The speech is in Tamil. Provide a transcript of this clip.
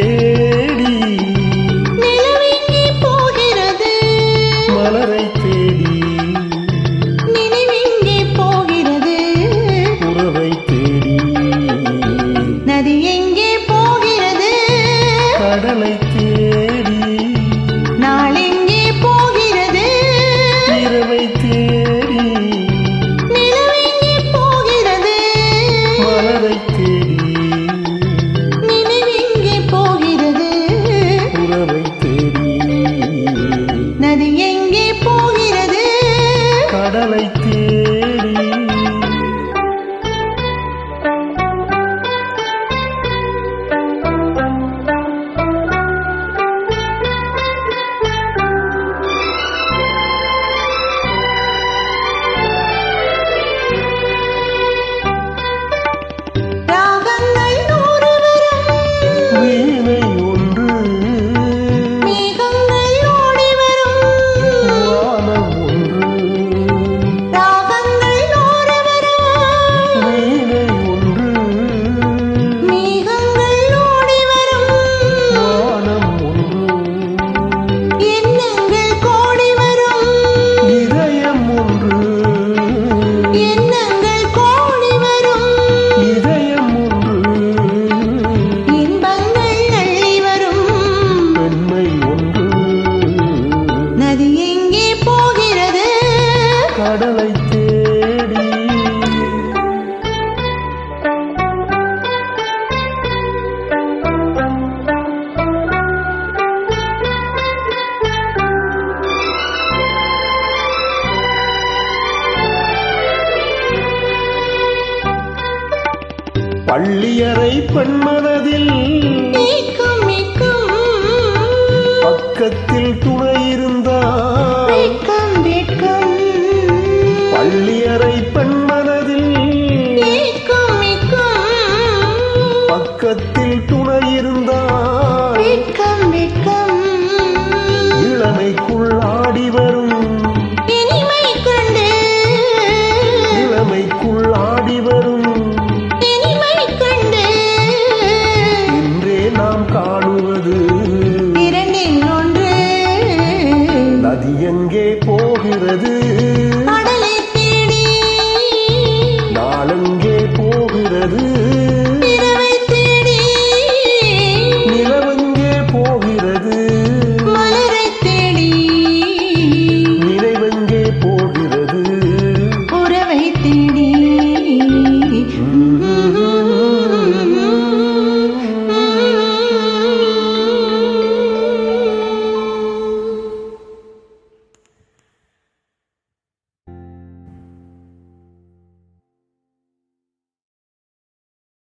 தேடி நிலவெங்கே போகிறது மலரை தேடி நினைவெங்கே போகிறது உறவை தேடி நதி எங்கே போகிறது கடலை தேடி நாளெங்கே போகிறது இரவை தேடி நிலவெங்கே போகிறது மலரை தேடி நினைவெங்கே போகிறது உறவை தேடி நதி எங்கே போகிறது கடலை தேடி ராகங்கள் நூறு வரும் வீணை ஒன்று மேகங்கள் ஓடி வரும் வானம் ஒன்று ராகங்கள் நூறு வரும் வீணை ஒன்று மேகங்கள் ஓடி வரும் வானம் ஒன்று எண்ணங்கள் கோடி வரும் இதயம் ஒன்று எண்ணங்கள் கோடி வரும் இதயம் ஒன்று இன்பங்கள் அள்ளி வரும் பெண்மை ஒன்று நதி எங்கே போகிறது கடலை தேடி பள்ளியறை பெண்மனதில் ஏக்கம் ஏக்கம் பக்கத்தில் துணை இருந்தால் வெட்கம் வெட்கம் பள்ளி